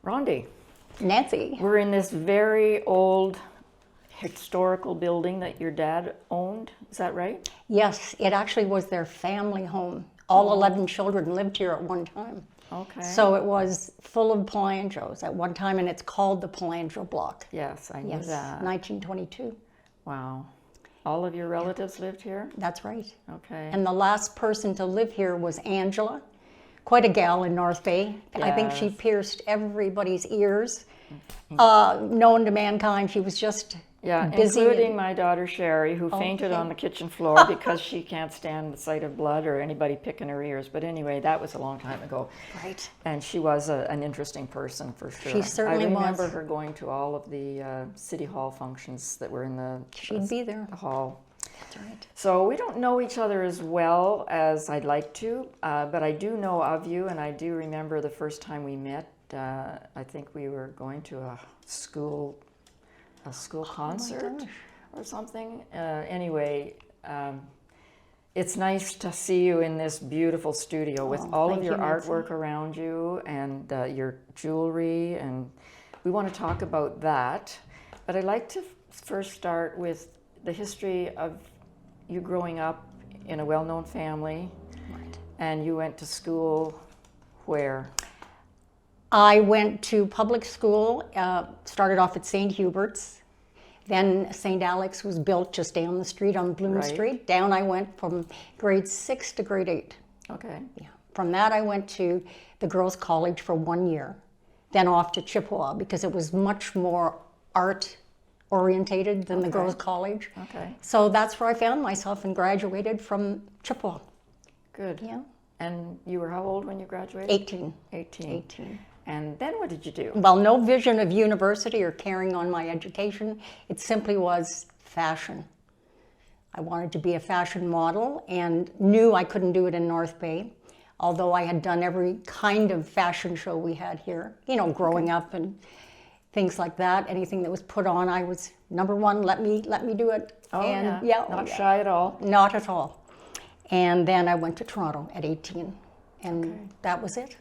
Rhondi, Nancy. we're in this very old historical building that your dad owned. Is that right? Yes, it actually was their family home. All 11 children lived here at one time. Okay. So it was full of Palangios at one time, and it's called the Palangio Block. Yes, I knew Yes, that. 1922. Wow. All of your relatives lived here? That's right. Okay. And the last person to live here was Angela, quite a gal in North Bay. I think she Yes. pierced everybody's ears. Known to mankind, she was just busy. including my daughter Sherry, who fainted on the kitchen floor because she can't stand the sight of blood or anybody picking her ears. But anyway, that was a long time ago. Right. And she was an interesting person for sure. She certainly was. I remember her going to all of the city hall functions that were in the She'd be there. hall. That's right. So we don't know each other as well as I'd like to, but I do know of you, and I do remember the first time we met. I think we were going to a school concert gosh. or something. Anyway, it's nice to see you in this beautiful studio with all of thank your you, Nancy. artwork around you and your jewelry, and we want to talk about that. But I'd like to first start with the history of you growing up in a well-known family, Right. and you went to school where? I went to public school, started off at St. Hubert's. Then St. Alex was built just down the street on Bloom Right. Street. Down I went from grade 6 to grade 8. Okay. Yeah. From that I went to the girls' college for 1 year. Then off to Chippewa because it was much more art orientated than the Okay. girls' college. Okay. So that's where I found myself and graduated from Chippewa. Good. Yeah. And you were how old when you graduated? 18. 18. 18. And then what did you do? Well, no vision of university or carrying on my education. It simply was fashion. I wanted to be a fashion model and knew I couldn't do it in North Bay, although I had done every kind of fashion show we had here, growing up and things like that. Anything that was put on, I was number one, let me do it. Oh, and Not shy at all. Not at all. And then I went to Toronto at 18, and that was it.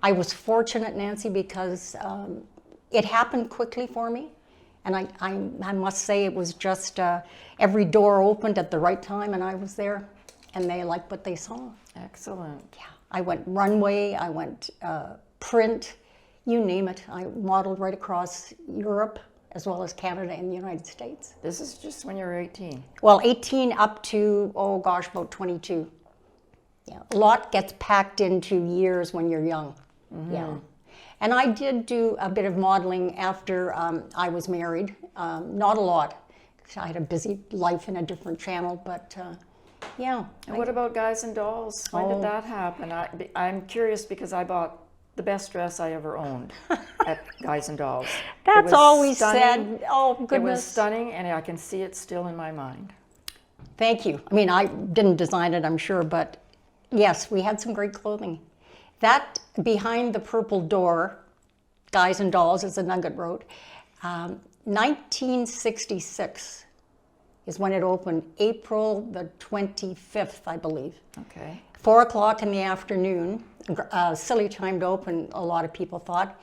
I was fortunate, Nancy, because it happened quickly for me. And I must say it was just every door opened at the right time, and I was there, and they liked what they saw. Excellent. Yeah, I went runway, I went print, you name it. I modeled right across Europe, as well as Canada and the United States. This is just when you were 18. Well, 18 up to, about 22. Yeah, a lot gets packed into years when you're young. Yeah. And I did do a bit of modeling after I was married. Not a lot, 'cause I had a busy life in a different channel, but yeah. And what about Guys and Dolls? When did that happen? I'm curious because I bought the best dress I ever owned at Guys and Dolls. That's always said. Oh, It was goodness. stunning, and I can see it still in my mind. Thank you. I mean, I didn't design it, I'm sure, but yes, we had some great clothing. That behind the purple door, Guys and Dolls, as the Nugget wrote, 1966 is when it opened, April the 25th, I believe. Okay. 4 o'clock in the afternoon, silly time to open, a lot of people thought,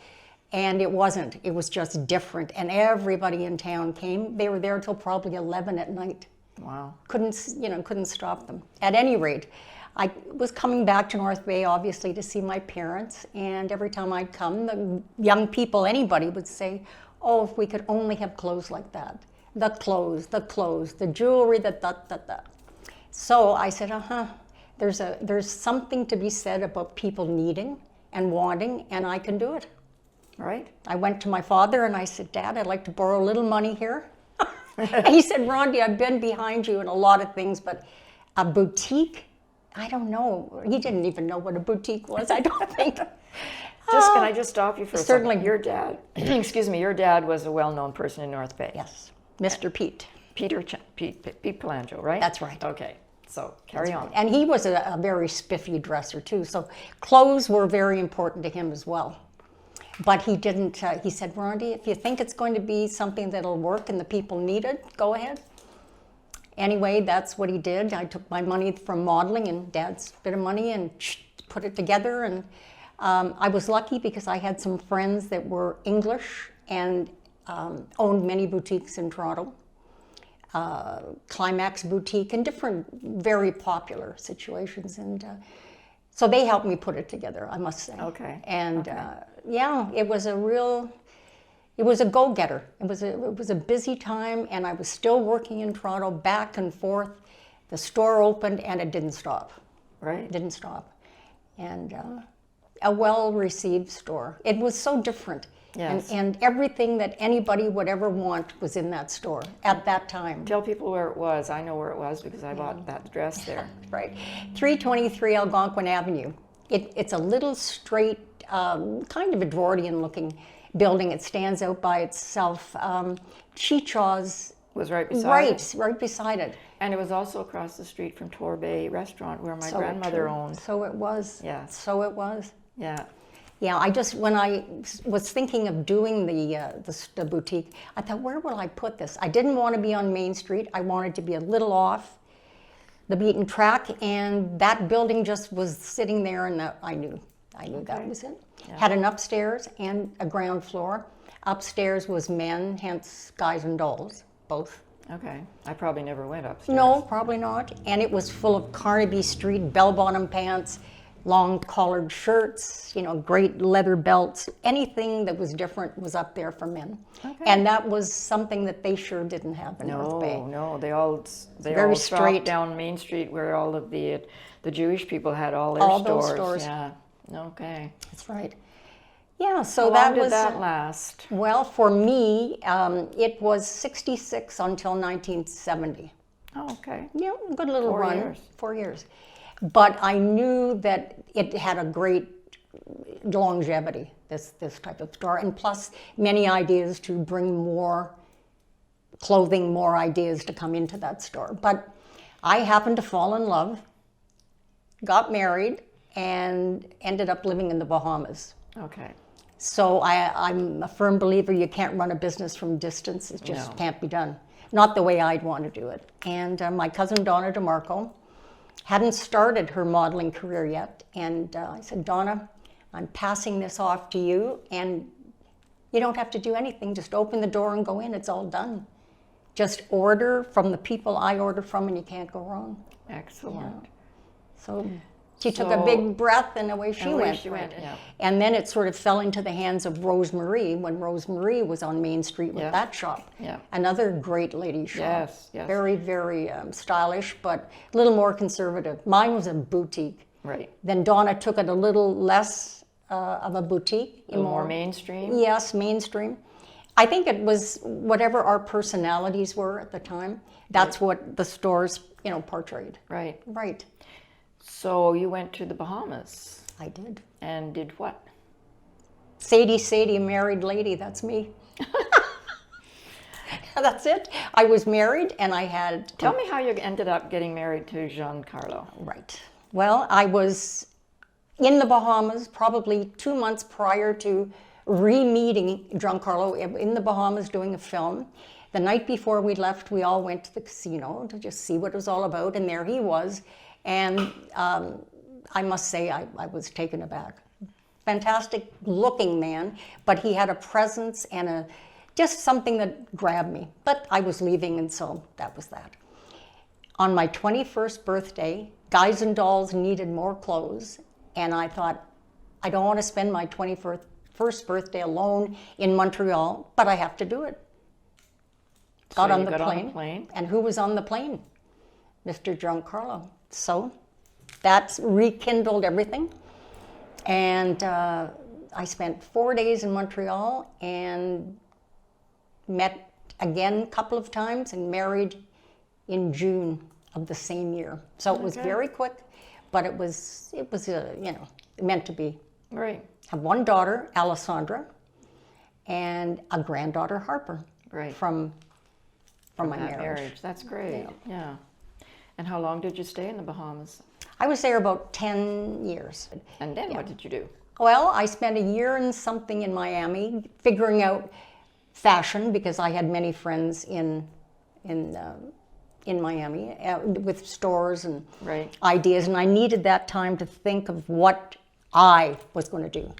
and it wasn't. It was just different, and everybody in town came. They were there till probably 11 at night. Wow. Couldn't stop them. At any rate, I was coming back to North Bay, obviously, to see my parents, and every time I'd come, the young people, anybody would say, oh, if we could only have clothes like that. The clothes, the jewelry, the. So I said, there's something to be said about people needing and wanting, and I can do it. Right? I went to my father and I said, Dad, I'd like to borrow a little money here. And he said, Rhondi, I've been behind you in a lot of things, but a boutique? I don't know. He didn't even know what a boutique was, I don't think. Can I just stop you for a Certainly. second? Your dad, excuse me, your dad was a well-known person in North Bay. Yes, Mr. Pete. Pete Palangio, right? That's right. Okay, so carry on. And he was a very spiffy dresser too, so clothes were very important to him as well. But he didn't, he said, Rhondi, if you think it's going to be something that'll work and the people need it, go ahead. Anyway, that's what he did. I took my money from modeling and Dad's bit of money and put it together, and I was lucky because I had some friends that were English and owned many boutiques in Toronto. Climax Boutique and different very popular situations, and so they helped me put it together, I must say. Okay. And yeah, it was a go-getter. It was a busy time, and I was still working in Toronto, back and forth. The store opened, and it didn't stop. Right. It didn't stop, and a well-received store. It was so different. Yes. And everything that anybody would ever want was in that store at that time. Tell people where it was. I know where it was because I bought that dress there. Right. 323 Algonquin Avenue. It's a little straight, kind of Edwardian looking building. It stands out by itself. Chichaw's Was right beside it. right beside it. And it was also across the street from Torbay Restaurant where my So grandmother true. owned. So it was. Yeah. So it was. Yeah. Yeah, when I was thinking of doing the boutique, I thought, where will I put this? I didn't want to be on Main Street. I wanted to be a little off the beaten track, and that building just was sitting there, and I knew that was it. Yeah. Had an upstairs and a ground floor. Upstairs was men, hence guys and dolls, both. Okay. I probably never went upstairs. No, probably not. And it was full of Carnaby Street bell-bottom pants, long collared shirts, great leather belts. Anything that was different was up there for men. Okay. And that was something that they sure didn't have in North Bay. No, they all very stopped straight. down Main Street where all of the Jewish people had all their All stores. those stores. Yeah. Okay. That's right. Yeah, so How that long did was that last? well, for me, it was 66 until 1970. Oh, okay. Yeah, a good little 4 run. years. 4 years. But I knew that it had a great longevity, this type of store, and plus many ideas to bring more clothing, more ideas to come into that store. But I happened to fall in love, got married, and ended up living in the Bahamas. Okay. So I'm a firm believer you can't run a business from distance. It just No. can't be done. Not the way I'd want to do it. And my cousin Donna DeMarco hadn't started her modeling career yet. And I said, Donna, I'm passing this off to you, and you don't have to do anything. Just open the door and go in. It's all done. Just order from the people I order from, and you can't go wrong. Excellent. So she took a big breath, and away she went. Yeah. And then it sort of fell into the hands of Rosemarie when Rosemarie was on Main Street with Yeah. that shop. Yeah. Another great lady shop. Yes, yes. Very, very stylish, but a little more conservative. Mine was a boutique. Right. Then Donna took it a little less of a boutique. A little more mainstream. Yes, mainstream. I think it was whatever our personalities were at the time. That's what the stores, portrayed. Right. Right. So you went to the Bahamas I did. and did what? Sadie, married lady, that's me. That's it. I was married and I had... Tell me how you ended up getting married to Giancarlo. Right. Well, I was in the Bahamas probably 2 months prior to re-meeting Giancarlo in the Bahamas doing a film. The night before we left, we all went to the casino to just see what it was all about, and there he was. And I must say, I was taken aback. Fantastic looking man, but he had a presence and just something that grabbed me. But I was leaving, and so that was that. On my 21st birthday, Guys and Dolls needed more clothes, and I thought, I don't want to spend my 21st birthday alone in Montreal, but I have to do it. Got on the plane. And who was on the plane? Mr. Giancarlo. So that's rekindled everything. And I spent 4 days in Montreal and met again a couple of times and married in June of the same year. So it was very quick, but it was meant to be. Right. I have one daughter, Alessandra, and a granddaughter, Harper. Right. From my that marriage. That's great. Yeah. And how long did you stay in the Bahamas? I was there about 10 years. And then what did you do? Well, I spent a year and something in Miami figuring out fashion because I had many friends in Miami with stores and Right. ideas, and I needed that time to think of what I was going to do.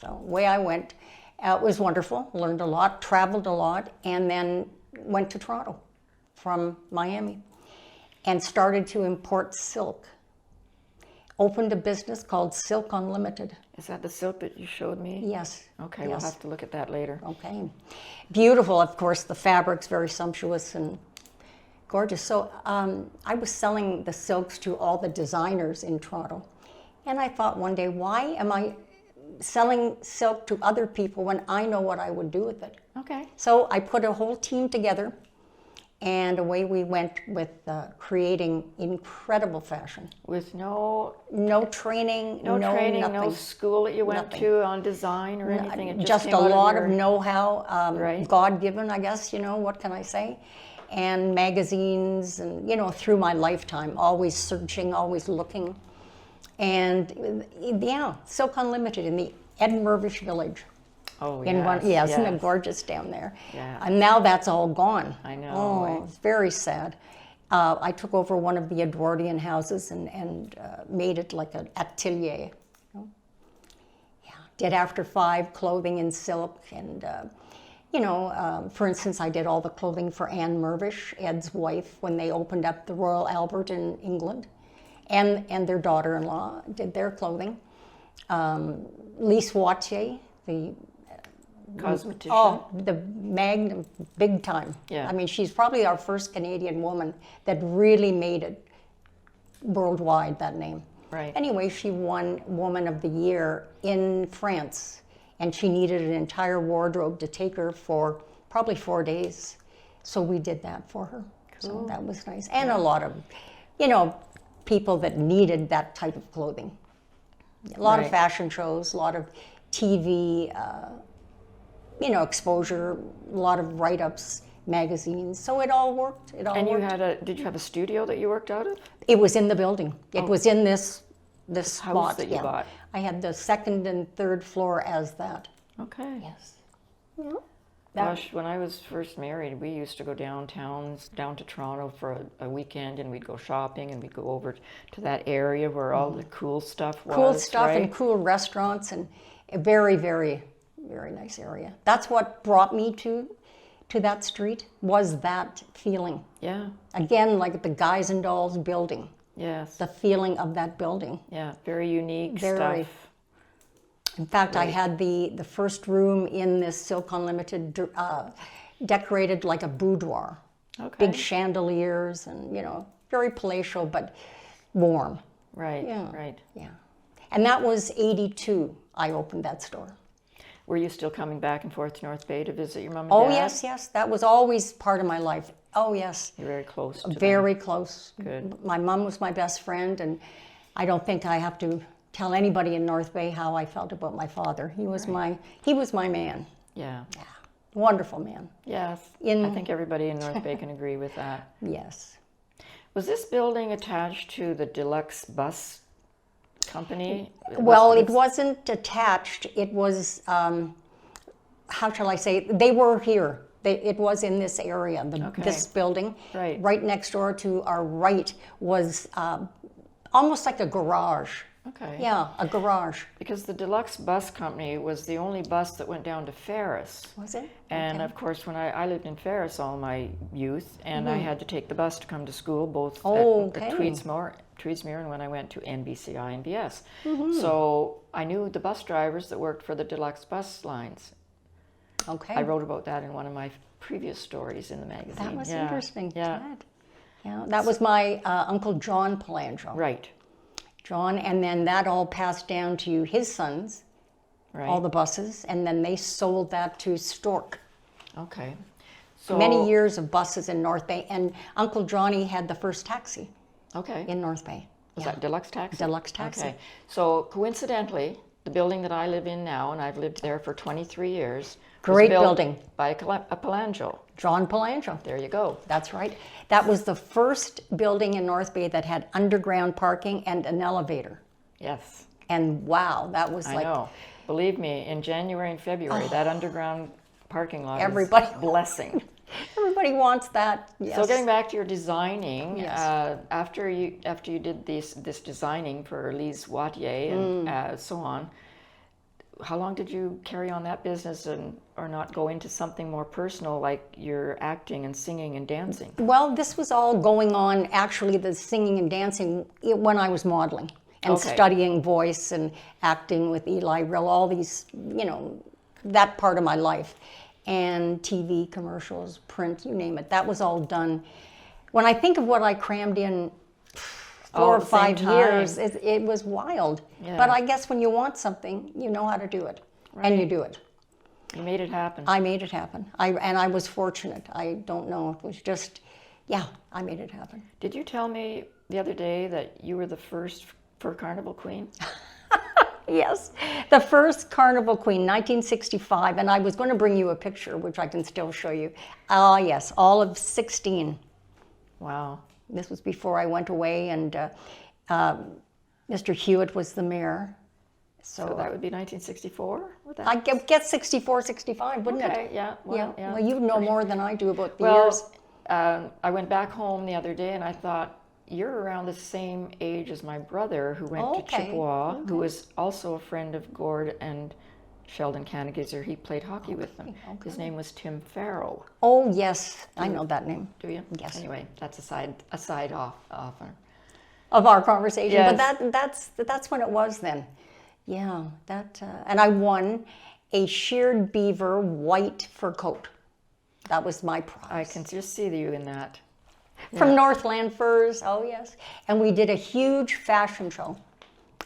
So away I went. It was wonderful, learned a lot, traveled a lot, and then went to Toronto from Miami and started to import silk. Opened a business called Silk Unlimited. Is that the silk that you showed me? Yes. Okay, yes. We'll have to look at that later. Okay. Beautiful, of course. The fabric's very sumptuous and gorgeous. So I was selling the silks to all the designers in Toronto. And I thought one day, why am I selling silk to other people when I know what I would do with it? Okay. So I put a whole team together, and away we went with creating incredible fashion. With no training, no training, nothing. no school that you went Nothing. to on design or anything. It Just came a out lot of of know-how, Right. God-given, I guess, what can I say? And magazines, and, through my lifetime, always searching, always looking. And, Silk Unlimited in the Edinburgh Village. Oh, Yes, isn't it gorgeous down there? Yeah. And now that's all gone. I know. Oh, it's very sad. I took over one of the Edwardian houses and made it like an atelier. Yeah, did After 5 clothing in silk, and for instance, I did all the clothing for Anne Mirvish, Ed's wife, when they opened up the Royal Albert in England, and their daughter-in-law did their clothing. Lise Wattier, the cosmetician. Oh, the magnum, big time. Yeah. I mean, she's probably our first Canadian woman that really made it worldwide, that name. Right. Anyway, she won Woman of the Year in France, and she needed an entire wardrobe to take her for probably 4 days. So we did that for her. Cool. So that was nice. And a lot of, people that needed that type of clothing. A lot of fashion shows, a lot of TV, exposure, a lot of write-ups, magazines. So it all worked. It all And worked. did you have a studio that you worked out of? It was in the building. It was in this house spot. that you bought. I had the second and third floor as that. Okay. Yes. Gosh, when I was first married, we used to go down to Toronto for a weekend, and we'd go shopping, and we'd go over to that area where all the cool stuff was. Cool stuff, right? and cool restaurants, and a very, very, very nice area. That's what brought me to that street, was that feeling. Yeah. Again, like the Guys and Dolls building. Yes. The feeling of that building. Yeah. Very unique Very. stuff. In fact, I had the first room in this Silk Unlimited decorated like a boudoir. Okay. Big chandeliers and, very palatial, but warm. Right. Yeah. Right. Yeah. And that was 82, I opened that store. Were you still coming back and forth to North Bay to visit your mom and Oh, dad? yes. That was always part of my life. Oh, yes. You're very close to them. Very close. Good. My mom was my best friend, and I don't think I have to tell anybody in North Bay how I felt about my father. He was my man. Yeah. Wonderful man. Yes. I think everybody in North Bay can agree with that. Yes. Was this building attached to the Deluxe Bus Company? Well, it wasn't attached. It was, how shall I say, they were here. It was in this area, this building. Right. Right next door to our right was almost like a garage. Okay. Yeah, a garage. Because the Deluxe Bus Company was the only bus that went down to Ferris. Was it? And of course, when I lived in Ferris all my youth, and I had to take the bus to come to school, both at Tweedsmuir and when I went to NBCI and BS. So I knew the bus drivers that worked for the Deluxe Bus lines. Okay. I wrote about that in one of my previous stories in the magazine. That was interesting. Yeah. Yeah, that was my Uncle John Palangio. Right. John, and then that all passed down to his sons, Right. all the buses, and then they sold that to Stork. Okay. So Many years of buses in North Bay, and Uncle Johnny had the first taxi Okay. in North Bay. Was that Deluxe Taxi? Deluxe Taxi. Okay. So coincidentally, the building that I live in now, and I've lived there for 23 years, Great was built building. by a Palangio. John Palangio. There you go. That's right. That was the first building in North Bay that had underground parking and an elevator. Yes. And wow, that was I like know. Believe me, in January and February, that underground parking lot Everybody- is a blessing. everybody wants that. Yes. So getting back to your designing, Yes. after you did this designing for Lise Wattier and so on, how long did you carry on that business or not go into something more personal like your acting and singing and dancing? Well, this was all going on, actually, the singing and dancing, when I was modeling and studying voice and acting with Eli Rill, all these, that part of my life. And TV commercials, print, you name it. That was all done. When I think of what I crammed in 4 or 5 years, it was wild. Yeah. But I guess when you want something, you know how to do it, and you do it. You made it happen. I made it happen. And I was fortunate. I don't know. It was just, I made it happen. Did you tell me the other day that you were the first fur carnival queen? Yes, the first carnival queen, 1965, and I was going to bring you a picture, which I can still show you. Yes, all of 16. Wow. This was before I went away, and Mr. Hewitt was the mayor. So that would be 1964? I guess 64, 65, wouldn't it? Okay, yeah. Well, Well, you know more than I do about the years. I went back home the other day, and I thought, you're around the same age as my brother who went to Chippewa, who was also a friend of Gord and Sheldon Cannigizer. He played hockey with them. His name was Tim Farrow. Oh, yes. I know that name. Do you? Yes. Anyway, that's aside off of our conversation. Yes. But that's when it was then. Yeah. And I won a sheared beaver white fur coat. That was my prize. I can just see you in that. From Northland Furs, oh yes. And we did a huge fashion show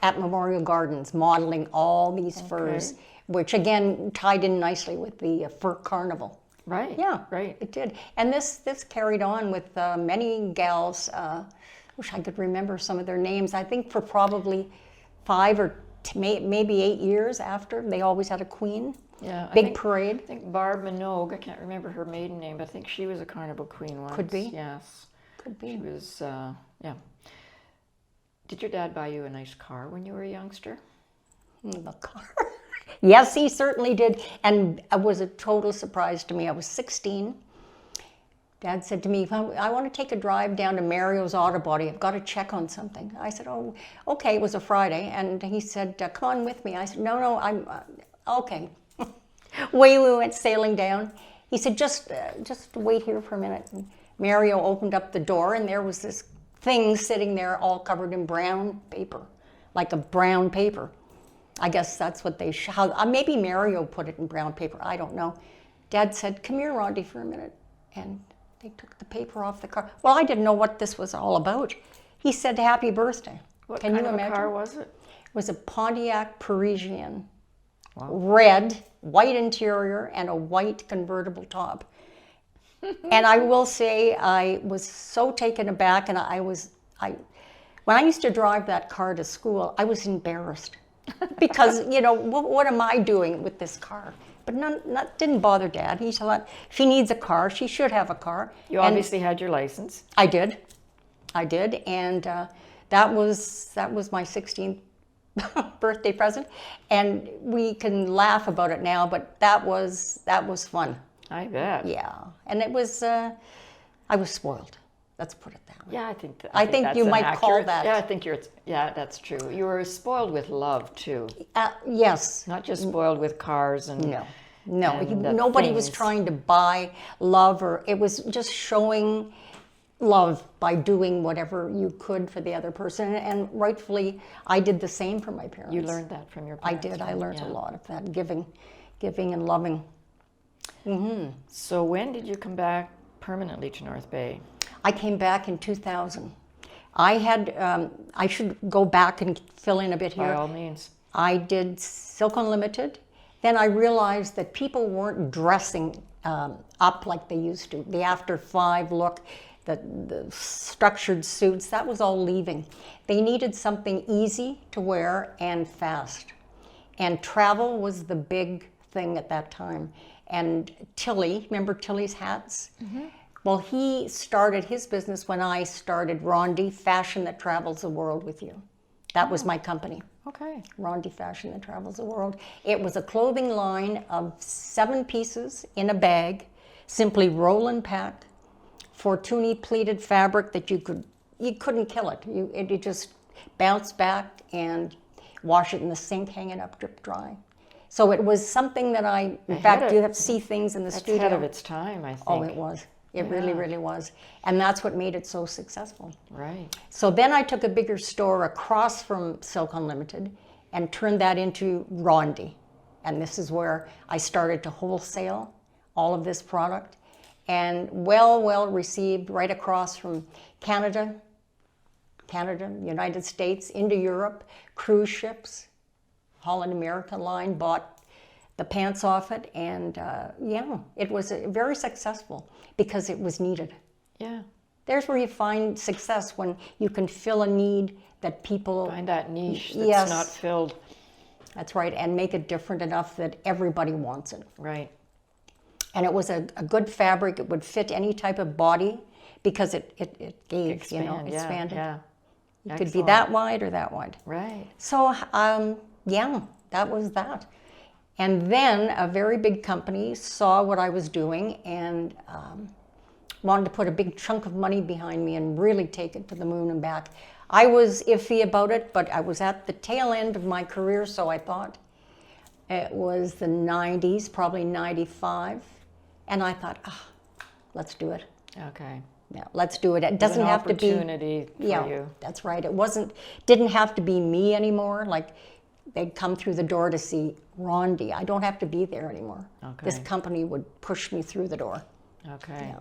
at Memorial Gardens, modeling all these furs, which again tied in nicely with the fur carnival. Right. Yeah, right. It did. And this carried on with many gals. Wish I could remember some of their names. I think for probably 5 or maybe 8 years after, they always had a queen. Yeah, Big parade. I think Barb Minogue, I can't remember her maiden name, but I think she was a carnival queen once. Could be. Yes. Could be. She was, Did your dad buy you a nice car when you were a youngster? The car? Yes, he certainly did. And it was a total surprise to me. I was 16. Dad said to me, I want to take a drive down to Mario's Auto Body. I've got to check on something. I said, oh, okay. It was a Friday. And he said, come on with me. I said, no, I'm, okay. Away we went sailing down. He said, just wait here for a minute. And Mario opened up the door, and there was this thing sitting there all covered in brown paper, like a brown paper. I guess that's what they, maybe Mario put it in brown paper. I don't know. Dad said, come here, Rhondi, for a minute. And they took the paper off the car. Well, I didn't know what this was all about. He said, happy birthday. What Can kind you of imagine? a car was it? It was a Pontiac Parisienne. Wow. Red, white interior, and a white convertible top. And I will say I was so taken aback, and when I used to drive that car to school, I was embarrassed because, what am I doing with this car? But that didn't bother Dad. He thought, she needs a car, she should have a car. You obviously had your license. I did, and that was my 16th birthday present, and we can laugh about it now, but that was fun. I bet. Yeah, and it was. I was spoiled. Let's put it that way. Yeah, I think you might call that. Yeah, I think that's true. You were spoiled with love too. Yes. Not just spoiled with cars and. No. Nobody was trying to buy love, or it was just showing love by doing whatever you could for the other person, and rightfully I did the same for my parents. You learned that from your parents. I did. I learned a lot of that, giving and loving. Mm-hmm. So when did you come back permanently to North Bay? I came back in 2000. I should go back and fill in a bit here. By all means. I did Silk Unlimited. Then I realized that people weren't dressing up like they used to. The After 5 look, the structured suits, that was all leaving. They needed something easy to wear and fast. And travel was the big thing at that time. And Tilly, remember Tilly's hats? Mm-hmm. Well, he started his business when I started Rhondi Fashion That Travels the World with You. That was my company. Okay. Rhondi Fashion That Travels the World. It was a clothing line of 7 pieces in a bag, simply roll and pack, Fortuny pleated fabric that you couldn't kill it. It just bounced back and wash it in the sink, hang it up, drip dry. So it was something that in fact, you have to see things in the studio. Ahead of its time, I think. Oh, it was. It really, really was. And that's what made it so successful. Right. So then I took a bigger store across from Silk Unlimited and turned that into Rhondi. And this is where I started to wholesale all of this product. And well received right across from Canada, United States, into Europe, cruise ships. Holland America line bought the pants off it, and it was very successful because it was needed. Yeah. There's where you find success, when you can fill a need that people... Find that niche that's not filled. That's right, and make it different enough that everybody wants it. Right. And it was a good fabric. It would fit any type of body because it gave, expanded. Yeah. It could be that wide or that wide. Right. So, that was that. And then a very big company saw what I was doing and wanted to put a big chunk of money behind me and really take it to the moon and back. I was iffy about it, but I was at the tail end of my career, so I thought. It was the 90s, probably 95. And I thought, let's do it. Okay. Yeah, let's do it. It doesn't have to be... opportunity for you. That's right. Didn't have to be me anymore. Like, they'd come through the door to see Rhondi. I don't have to be there anymore. Okay. This company would push me through the door. Okay. Yeah.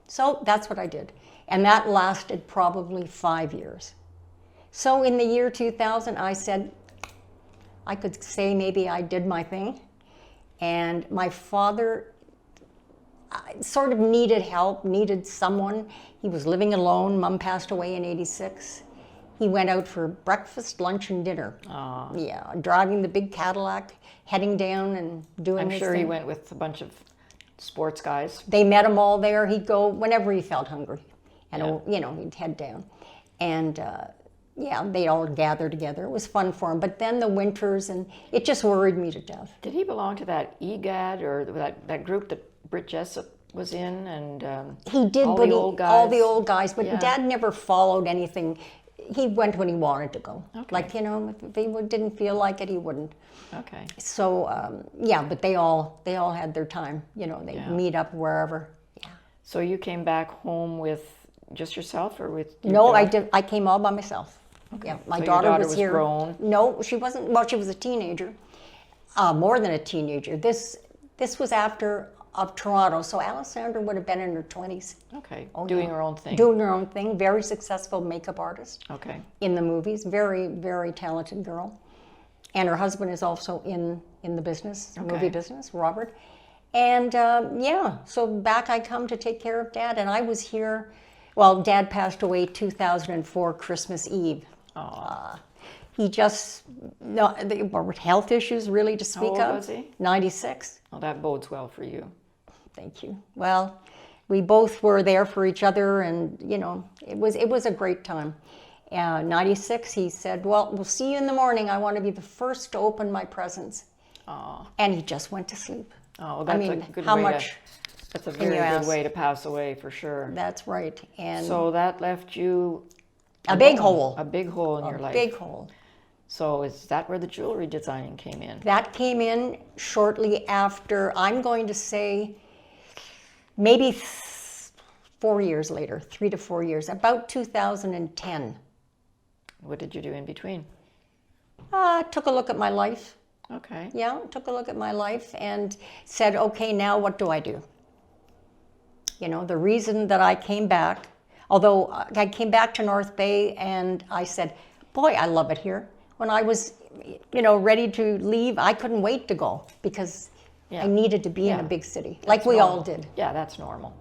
So that's what I did. And that lasted probably 5 years. So in the year 2000, I said, I could say maybe I did my thing. And my father sort of needed help, needed someone. He was living alone. Mom passed away in '86. He went out for breakfast, lunch, and dinner. Aww. Yeah, driving the big Cadillac, heading down and doing his thing. I'm sure he went with a bunch of sports guys. They met him all there. He'd go whenever he felt hungry. And, he'd head down. And, they'd all gather together. It was fun for him. But then the winters, and it just worried me to death. Did he belong to that EGAD or that group that Britt Jessup was in? And he did, all but the old guys? All the old guys. But Dad never followed anything. He went when he wanted to go. Okay. Like, if he didn't feel like it, he wouldn't. Okay. So, but they all had their time. They'd meet up wherever. Yeah. So you came back home with just yourself or with your No, daughter? I came all by myself. Okay. Yeah, my So daughter your daughter was here. Grown? No, she wasn't. Well, she was a teenager, more than a teenager. This was after of Toronto, so Alessandra would have been in her 20s. Okay, doing her own thing. Doing her own thing. Very successful makeup artist. Okay. In the movies, very, very talented girl, and her husband is also in the business, movie business, Robert. And so back I come to take care of Dad, and I was here. Well, Dad passed away 2004 Christmas Eve. He just, there were health issues really to speak of. How old was he? 96. Well, that bodes well for you. Thank you. Well, we both were there for each other, and it was a great time. 96, he said, well, we'll see you in the morning. I want to be the first to open my presents. And he just went to sleep. Oh, that's a good how way much? That's a very good way to pass away, for sure. That's right. And so that left you a big hole. A big hole in your life. A big hole. So is that where the jewelry designing came in? That came in shortly after, I'm going to say, maybe 4 years later, 3 to 4 years, about 2010. What did you do in between? Took a look at my life. Okay. Yeah, took a look at my life and said, okay, now what do I do? The reason that I came back, although I came back to North Bay and I said, boy, I love it here. When I was, ready to leave, I couldn't wait to go because I needed to be in a big city, like we all did. Yeah, that's normal.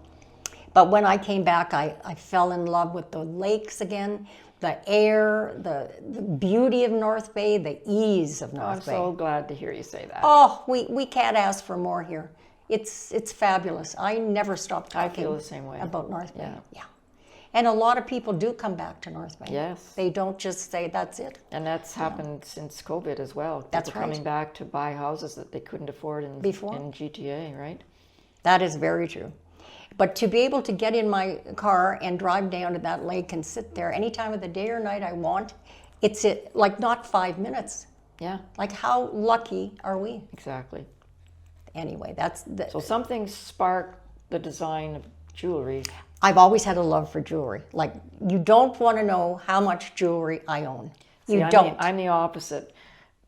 But when I came back, I fell in love with the lakes again, the air, the beauty of North Bay, the ease of North Bay. I'm so glad to hear you say that. Oh, we can't ask for more here. It's fabulous. I never stop talking I feel the same way about North Bay. Yeah. And a lot of people do come back to North Bay. Yes. They don't just say that's it. And that's happened since COVID as well. That's People coming back to buy houses that they couldn't afford in GTA, right? That is very true. But to be able to get in my car and drive down to that lake and sit there any time of the day or night I want, it's like not 5 minutes. Yeah. Like how lucky are we? Exactly. Anyway, that's So something sparked the design of jewelry. I've always had a love for jewelry. Like, you don't want to know how much jewelry I own. You See, don't. I'm the opposite.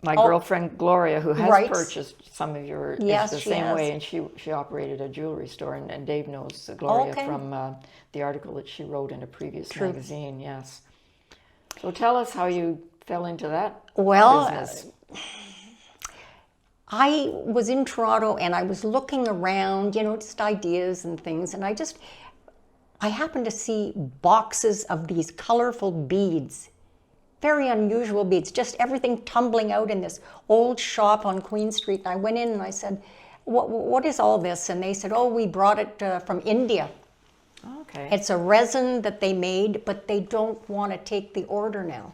My girlfriend Gloria, who has Right. purchased some of your, Yes, is the she same has. way, and she operated a jewelry store, and Dave knows Gloria Okay. from the article that she wrote in a previous True. magazine. Yes. So tell us how you fell into that Well, business. I was in Toronto and I was looking around, just ideas and things, and I happened to see boxes of these colorful beads, very unusual beads, just everything tumbling out in this old shop on Queen Street. And I went in and I said, what is all this? And they said, oh, we brought it from India. Okay. It's a resin that they made, but they don't want to take the order now.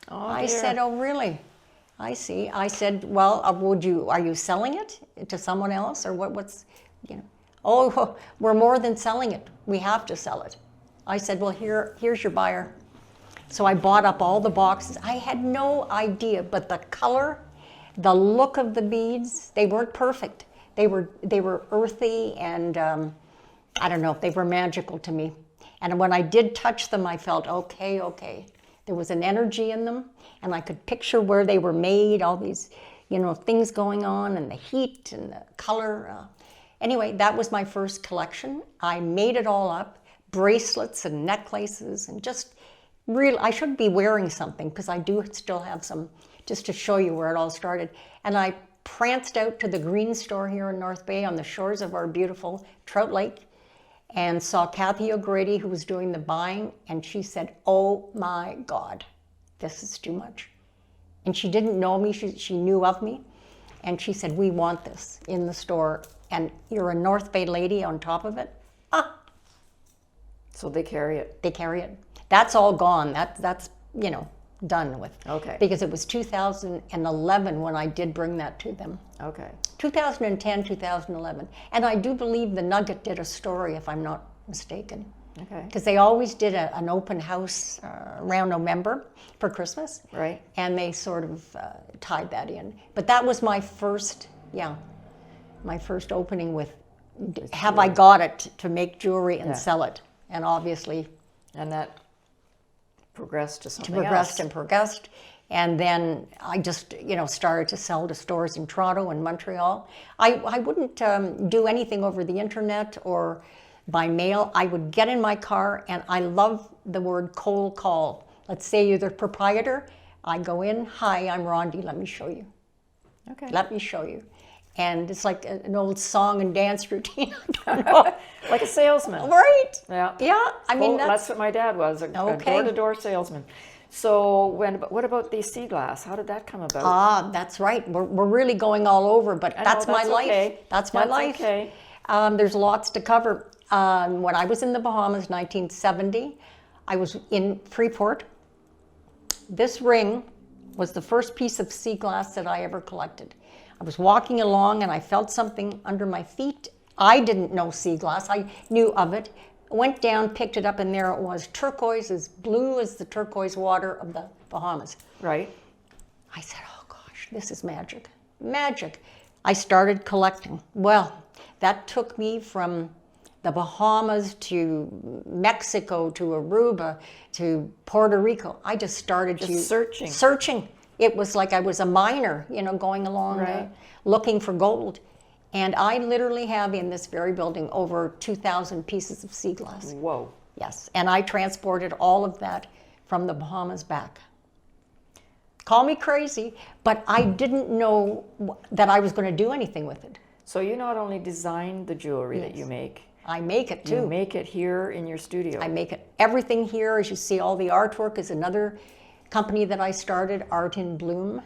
Oh, I dear. said, oh, really? I see. I said, well, are you selling it to someone else, or what's. Oh, we're more than selling it. We have to sell it. I said, well, here's your buyer. So I bought up all the boxes. I had no idea, but the color, the look of the beads, they weren't perfect. They were earthy, and I don't know, they were magical to me. And when I did touch them, I felt, okay. There was an energy in them, and I could picture where they were made, all these, things going on, and the heat and the color. Anyway, that was my first collection. I made it all up, bracelets and necklaces, and just I should be wearing something, because I do still have some, just to show you where it all started. And I pranced out to the green store here in North Bay on the shores of our beautiful Trout Lake, and saw Kathy O'Grady, who was doing the buying, and she said, oh my God, this is too much. And she didn't know me, she knew of me, and she said, we want this in the store, and you're a North Bay lady on top of it. So they carry it. They carry it. That's all gone. That's done with. Okay. Because it was 2011 when I did bring that to them. Okay. 2010, 2011. And I do believe the Nugget did a story, if I'm not mistaken. Okay. Because they always did an open house around November for Christmas. Right. And they sort of tied that in. But that was my first opening with, have I got it to make jewelry and sell it? And obviously. And that progressed to something Progressed else. and progressed. And then I just, started to sell to stores in Toronto and Montreal. I wouldn't do anything over the internet or by mail. I would get in my car, and I love the word cold call. Let's say you're the proprietor. I go in, hi, I'm Rhondi, let me show you. Okay. Let me show you. And it's like an old song and dance routine. I don't know. Like a salesman. Right? Yeah. Yeah, I mean, that's what my dad was, a door-to-door salesman. So what about the sea glass? How did that come about? That's right. We're really going all over, but that's my life. Okay. That's my life. Okay. There's lots to cover. When I was in the Bahamas, 1970, I was in Freeport. This ring was the first piece of sea glass that I ever collected. I was walking along and I felt something under my feet. I didn't know sea glass. I knew of it. Went down, picked it up, and there it was, turquoise, as blue as the turquoise water of the Bahamas. Right. I said, oh gosh, this is magic. Magic. I started collecting. Well, that took me from the Bahamas to Mexico to Aruba to Puerto Rico. I just started searching. It was like I was a miner, going along looking for gold. And I literally have in this very building over 2,000 pieces of sea glass. Whoa. Yes, and I transported all of that from the Bahamas back. Call me crazy, but I didn't know that I was going to do anything with it. So you not only design the jewelry that you make, I make it too. you make it here in your studio. I make it. Everything here, as you see, all the artwork is another company that I started, Art in Bloom.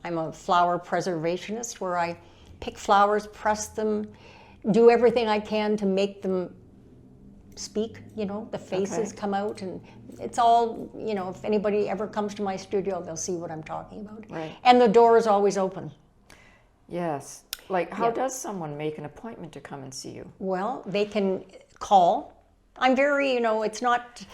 I'm a flower preservationist where I pick flowers, press them, do everything I can to make them speak, the faces come out, and it's all, if anybody ever comes to my studio, they'll see what I'm talking about. Right. And the door is always open. Yes. Like, how does someone make an appointment to come and see you? Well, they can call. I'm very, it's not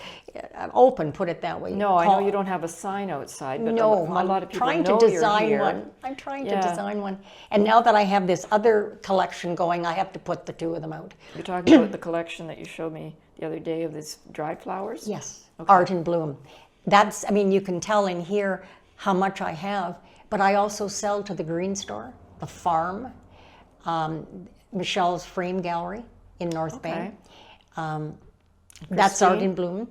open, put it that way. No, I know you don't have a sign outside, but No, a lot of people trying know to you're design here. one. I'm trying to design one. And now that I have this other collection going, I have to put the two of them out. You're talking about the collection that you showed me the other day of these dried flowers? Yes, Okay. Art in Bloom. That's, you can tell in here how much I have, but I also sell to the Green Store, the Farm, Michelle's Frame Gallery in North Bay. That's Art in Bloom.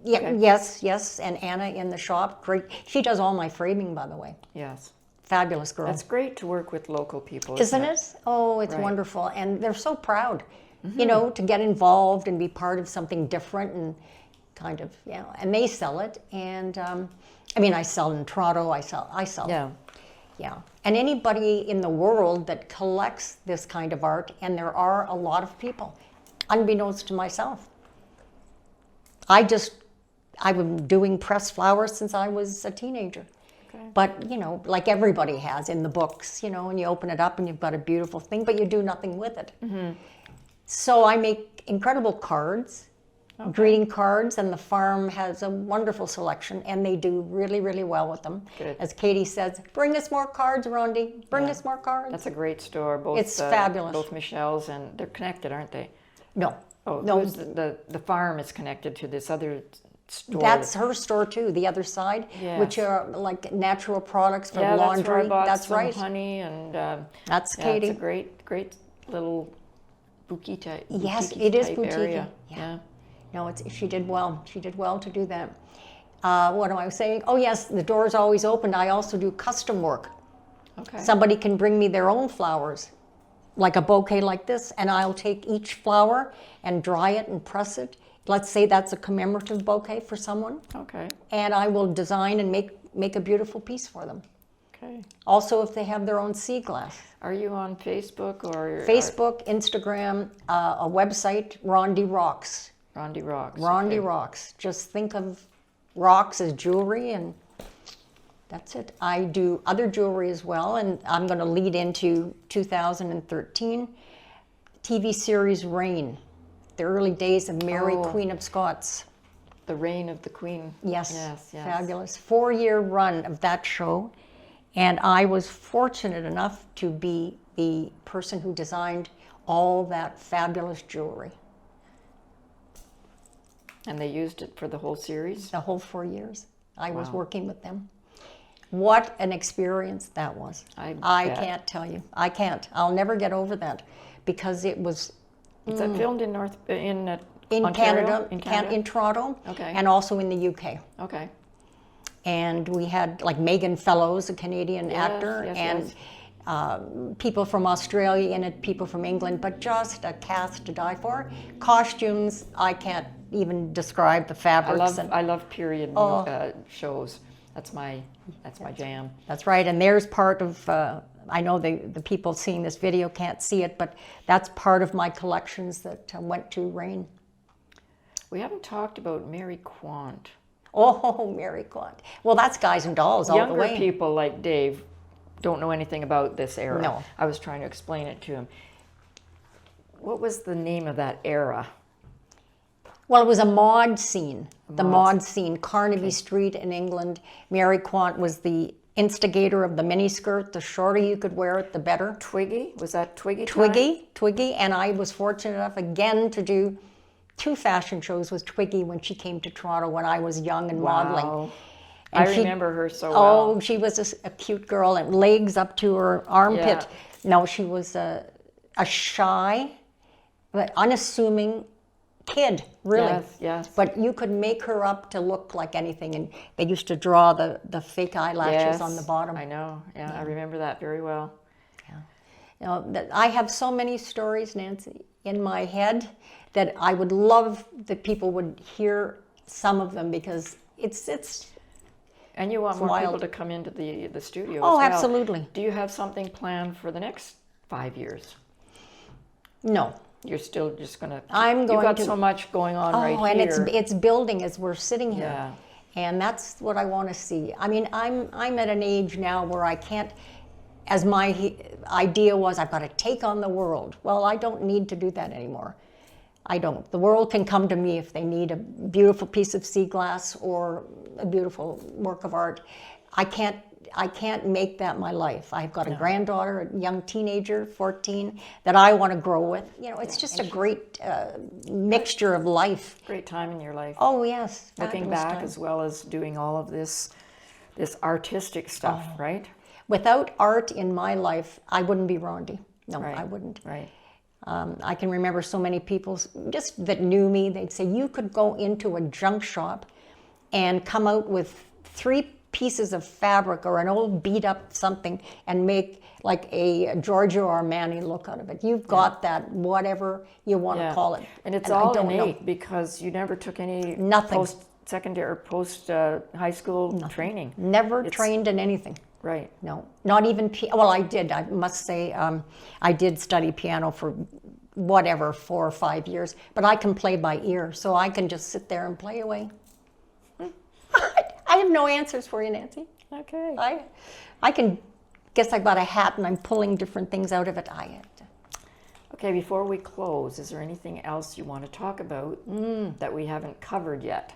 Yeah, Okay. yes, and Anna in the shop. Great. She does all my framing, by the way. Yes. Fabulous girl. That's great to work with local people. Isn't it? Oh, it's Right. wonderful. And they're so proud, to get involved and be part of something different and kind of, and they sell it. And I sell in Toronto, I sell. Yeah. Yeah. And anybody in the world that collects this kind of art, and there are a lot of people, unbeknownst to myself. I've been doing pressed flowers since I was a teenager. Okay. But, like everybody has in the books, and you open it up and you've got a beautiful thing, but you do nothing with it. So I make incredible cards, greeting cards, and the Farm has a wonderful selection, and they do really, really well with them. Good. As Katie says, bring us more cards, Rhondi. Bring us more cards. That's a great store. Both, It's fabulous. Both Michelle's, and they're connected, aren't they? No. Oh, No. the Farm is connected to this other store. That's her store too, the other side, Yes. which are like natural products for yeah, laundry. that's where I bought That's some right. honey, and That's yeah, Katie. it's a great little boutique type. Yes, boutique it is type boutique. area. Yeah. No, she did well. She did well to do that. What am I saying? Oh yes, the door is always open. I also do custom work. Okay. Somebody can bring me their own flowers, like a bouquet like this, and I'll take each flower and dry it and press it. Let's say that's a commemorative bouquet for someone, Okay. and I will design and make a beautiful piece for them. Okay. Also, if they have their own sea glass. Are you on Facebook or Facebook, Instagram, a website, Rhondi Rocks. Rhondi Rocks? Rhondi okay. Rocks. Just think of rocks as jewelry, and that's it. I do other jewelry as well, and I'm going to lead into 2013 TV series Reign, the early days of Mary, Queen of Scots. The Reign of the Queen. Yes, Yes. fabulous. 4-year run of that show, and I was fortunate enough to be the person who designed all that fabulous jewelry. And they used it for the whole series? The whole 4 years I was Wow. working with them. What an experience that was. I bet. Can't tell you. I can't. I'll never get over that because it was Is that filmed in in Ontario? Canada, in Toronto, Okay. and also in the UK. Okay. And we had like Megan Fellows, a Canadian actor, yes, and yes. people from Australia in it, people from England, but just a cast to die for. Costumes, I can't even describe the fabrics. I love period shows. That's my jam. That's right, and there's part of, I know the people seeing this video can't see it, but that's part of my collections that went to Reign. We haven't talked about Mary Quant. Oh, Mary Quant. Well, that's Guys and Dolls all the Younger way. people like Dave don't know anything about this era. No. I was trying to explain it to him. What was the name of that era? Well, it was a mod scene, mod scene, Carnaby Street in England. Mary Quant was the instigator of the miniskirt. The shorter you could wear it, the better. Twiggy? Was that Twiggy time? Twiggy, and I was fortunate enough again to do 2 fashion shows with Twiggy when she came to Toronto when I was young and modeling. Wow. And I she- remember her so Oh, well. she was a cute girl and legs up to her armpit. Yeah. No, she was a shy, but unassuming kid, really. Yes, yes. But you could make her up to look like anything, and they used to draw the fake eyelashes on the bottom. I know. Yeah, I remember that very well. You know, I have so many stories, Nancy, in my head that I would love that people would hear some of them because it's And you want more wild. people to come into the studio Oh, as well. absolutely. Do you have something planned for the next 5 years? no. You're still just going to... I'm You've going got to- so much going on right Oh, and here. it's building as we're sitting here. Yeah. And that's what I want to see. I mean, I'm at an age now where I can't, as my idea was, I've got to take on the world. Well, I don't need to do that anymore. I don't. The world can come to me if they need a beautiful piece of sea glass or a beautiful work of art. I can't make that my life. I've got a granddaughter, a young teenager, 14, that I want to grow with. You know, it's just a great mixture of life. Great time in your life. Oh, yes. Looking fabulous back time. as well as doing all of this artistic stuff, right? Without art in my life, I wouldn't be Rhondi. No, Right. I wouldn't. Right. I can remember so many people just that knew me, they'd say, you could go into a junk shop and come out with 3 pieces of fabric or an old beat up something and make like a Giorgio Armani look out of it. You've got that, whatever you want to call it. And it's I all don't innate know. because you never took any Nothing. post-secondary or post-high school training. Never trained in anything. Right. No, not even, well, I did, I must say, I did study piano for whatever, 4 or 5 years, but I can play by ear, so I can just sit there and play away. I have no answers for you, Nancy. Okay. I can guess I got a hat and I'm pulling different things out of it. Okay, before we close, is there anything else you want to talk about that we haven't covered yet?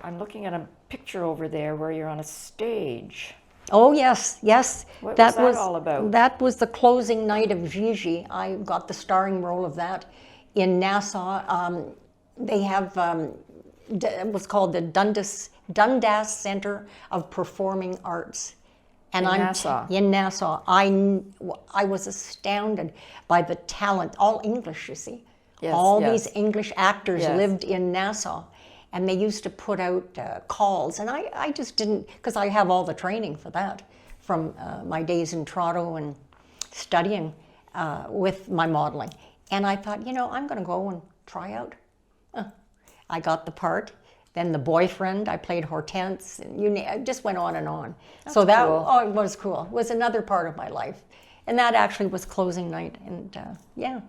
I'm looking at a picture over there where you're on a stage. Oh, yes, yes. What was that all about? That was the closing night of Gigi. I got the starring role of that in Nassau. They have, it was called the Dundas Center of Performing Arts. And in Nassau. I was astounded by the talent, all English, you see. Yes, These English actors Yes. lived in Nassau. And they used to put out calls. And I just didn't, because I have all the training for that from my days in Toronto and studying with my modeling. And I thought, I'm going to go and try out. I got the part. Then the boyfriend, I played Hortense, and it just went on and on. So that, cool. it was cool. It was another part of my life. And that actually was closing night, and yeah.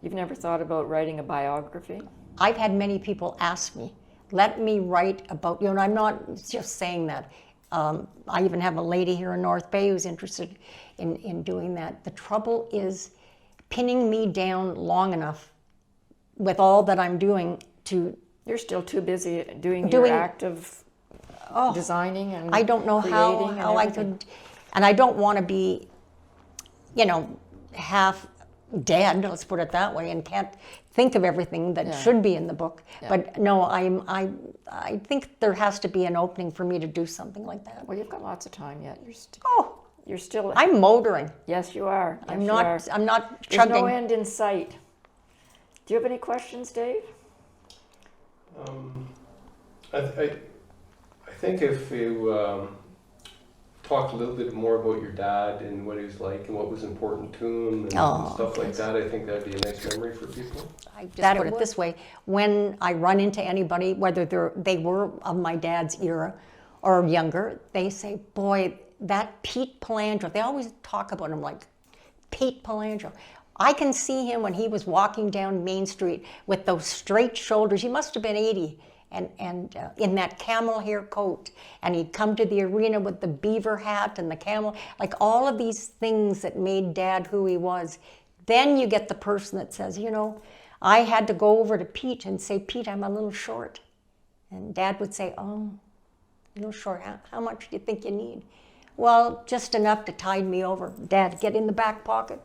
You've never thought about writing a biography? I've had many people ask me, let me write about you, and I'm not just saying that. I even have a lady here in North Bay who's interested in doing that. The trouble is pinning me down long enough with all that I'm doing to... You're still too busy doing your active designing and I don't know how I could, and I don't want to be, half dead, let's put it that way, and can't think of everything that should be in the book. Yeah. But no, I think there has to be an opening for me to do something like that. Well, you've got lots of time yet. You're still. I'm motoring. Yes, you are. Yes, I'm not There's chugging. no end in sight. Do you have any questions, Dave? I think if you talk a little bit more about your dad and what he was like and what was important to him and stuff like that, I think that'd be a nice memory for people. I just put it this way: when I run into anybody, whether they were of my dad's era or younger, they say, "Boy, that Pete Palangio." They always talk about him like Pete Palangio. I can see him when he was walking down Main Street with those straight shoulders. He must have been 80, and in that camel hair coat. And he'd come to the arena with the beaver hat and the camel, like all of these things that made Dad who he was. Then you get the person that says, I had to go over to Pete and say, "Pete, I'm a little short." And Dad would say, "Oh, a little short. How much do you think you need?" "Well, just enough to tide me over." "Dad, get in the back pocket."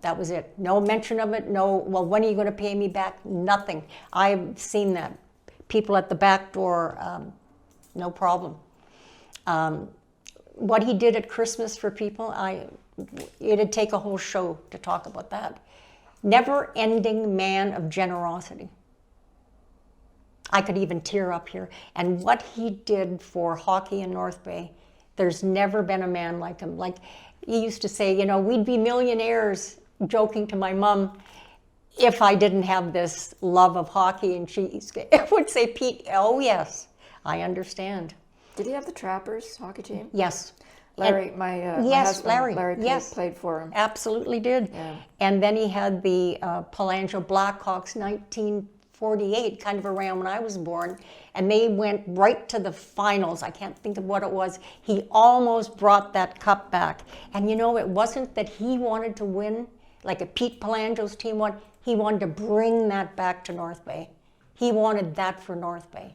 That was it. No mention of it. No, well, when are you going to pay me back? Nothing. I've seen that. People at the back door, no problem. What he did at Christmas for people, it'd take a whole show to talk about that. Never-ending man of generosity. I could even tear up here. And what he did for hockey in North Bay, there's never been a man like him. Like, he used to say, we'd be millionaires, joking to my mom, if I didn't have this love of hockey. And she would say, "Pete, oh yes, I understand." Did he have the Trappers hockey team? Yes. Larry, my husband, Larry yes. played for him. Absolutely did. Yeah. And then he had the Palangio Blackhawks, 48, kind of around when I was born, and they went right to the finals. I can't think of what it was. He almost brought that cup back. And you know, it wasn't that he wanted to win, like a Pete Palangio's team won. He wanted to bring that back to North Bay. He wanted that for North Bay.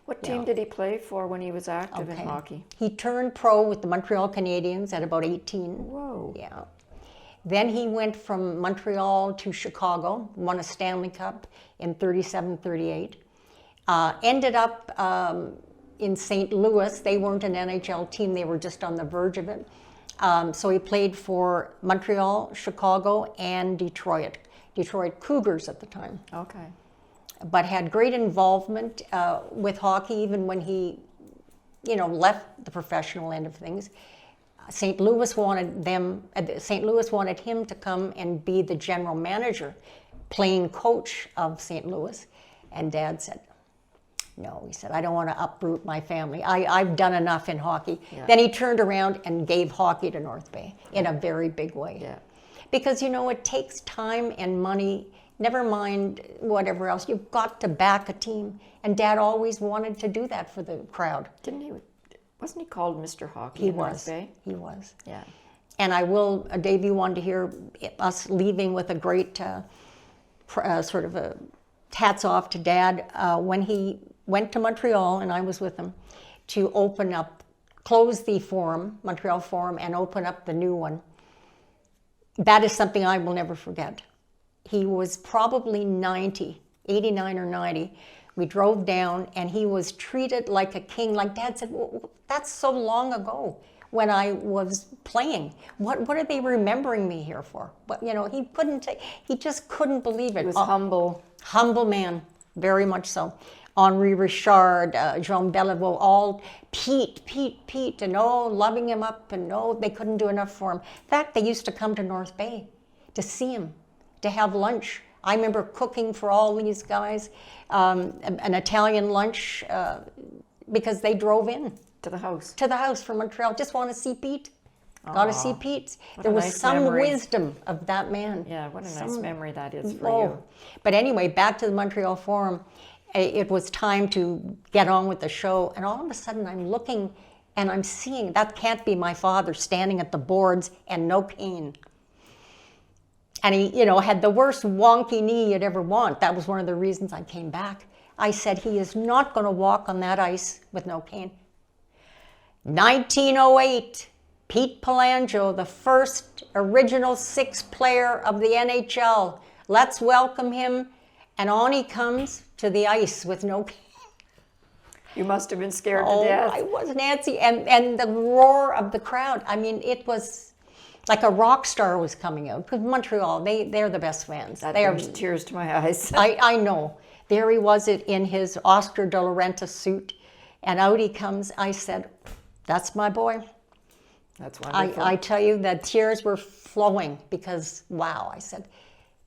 What team did he play for when he was active in hockey? He turned pro with the Montreal Canadiens at about 18. Whoa. Yeah. Then he went from Montreal to Chicago, won a Stanley Cup in 37-38. Ended up in St. Louis. They weren't an NHL team. They were just on the verge of it. So he played for Montreal, Chicago, and Detroit. Detroit Cougars at the time. Okay. But had great involvement with hockey even when he, left the professional end of things. St. Louis wanted him to come and be the general manager, playing coach of St. Louis. And Dad said, no, he said, I don't want to uproot my family. I've done enough in hockey. Yeah. Then he turned around and gave hockey to North Bay in a very big way. Yeah. Because, it takes time and money. Never mind whatever else. You've got to back a team. And Dad always wanted to do that for the crowd. Didn't he? Wasn't he called Mr. Hockey in North Bay? He was. Yeah. And I will, Dave, you wanted to hear us leaving with a great sort of a hats off to Dad when he went to Montreal, and I was with him, to close the forum, Montreal Forum, and open up the new one. That is something I will never forget. He was probably 90, 89 or 90. We drove down and he was treated like a king. Like Dad said, well, that's so long ago when I was playing. What are they remembering me here for? But he just couldn't believe it. He was humble. Humble man, very much so. Henri Richard, Jean Beliveau, all Pete, and loving him up, and they couldn't do enough for him. In fact, they used to come to North Bay to see him, to have lunch. I remember cooking for all these guys an Italian lunch because they drove in. To the house? To the house from Montreal. Just want to see Pete. Got to see Pete. There was nice some memory. Wisdom of that man. Yeah, what a nice memory that is for you. But anyway, back to the Montreal Forum. It was time to get on with the show. And all of a sudden I'm looking and I'm seeing, that can't be my father standing at the boards and no cane. And he, had the worst wonky knee you'd ever want. That was one of the reasons I came back. I said, he is not going to walk on that ice with no cane. 1908, Pete Palangio, the first original six player of the NHL. Let's welcome him. And on he comes to the ice with no cane. You must have been scared to death. I was, Nancy. And the roar of the crowd. I mean, it was like a rock star was coming out. Because Montreal, they're the best fans. That brings tears to my eyes. I know. There he was in his Oscar de la Renta suit. And out he comes. I said, that's my boy. That's wonderful. I tell you, the tears were flowing because, wow, I said,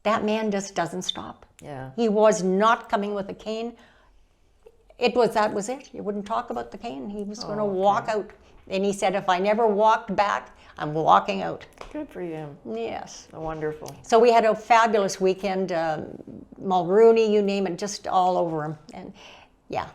that man just doesn't stop. Yeah. He was not coming with a cane. That was it. You wouldn't talk about the cane. He was going to walk out. And he said, if I never walked back, I'm walking out. Good for him. Yes. Wonderful. So we had a fabulous weekend. Mulrooney, you name it, just all over him. And yeah,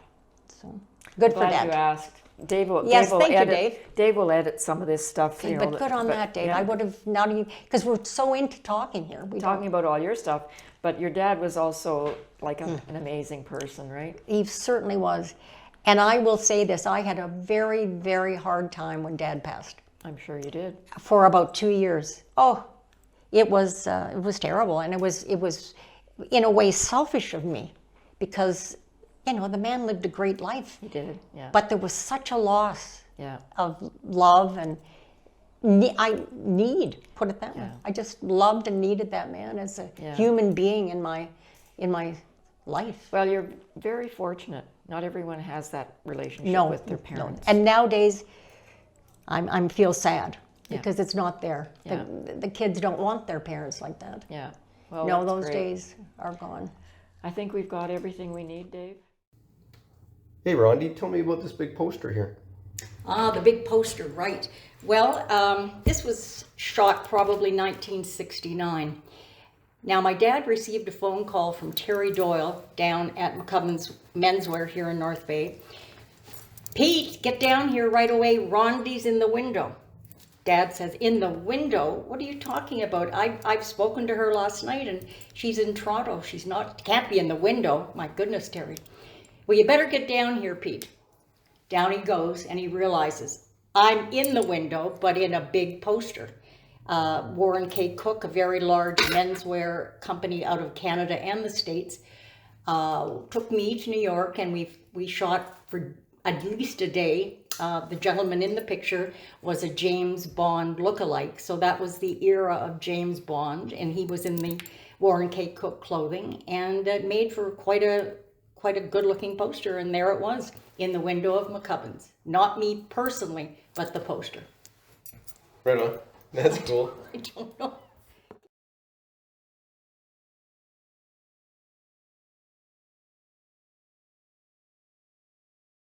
so good for that. Glad you asked. Dave will thank edit, you, Dave. Dave will edit some of this stuff. But good on that, Dave. Yeah. I would have not even, because we're so into talking here. Talking about all your stuff, but your dad was also like an amazing person, right? He certainly was. And I will say this, I had a very, very hard time when Dad passed. I'm sure you did. For about 2 years. Oh, it was terrible. And it was in a way selfish of me because, the man lived a great life. He did, yeah. But there was such a loss of love and put it that way. I just loved and needed that man as a human being in my life. Well, you're very fortunate. Not everyone has that relationship with their parents. No. And nowadays, I feel sad because it's not there. Yeah. The kids don't want their parents like that. Yeah. Well, no, that's those great. days are gone. I think we've got everything we need, Dave. Hey, Rhondi, tell me about this big poster here. The big poster, right. Well, this was shot probably 1969. Now, my dad received a phone call from Terry Doyle down at McCubbin's Menswear here in North Bay. Pete, get down here right away. Rhondi's in the window. Dad says, in the window? What are you talking about? I've spoken to her last night and she's in Toronto. Can't be in the window. My goodness, Terry. Well, you better get down here, Pete. Down he goes and he realizes I'm in the window, but in a big poster. Warren K. Cook, a very large menswear company out of Canada and the States, took me to New York, and we shot for at least a day. The gentleman in the picture was a James Bond lookalike, so that was the era of James Bond, and he was in the Warren K. Cook clothing, and it made for quite a good-looking poster, and there it was in the window of McCubbin's. Not me personally, but the poster. Right on. That's cool. I don't know.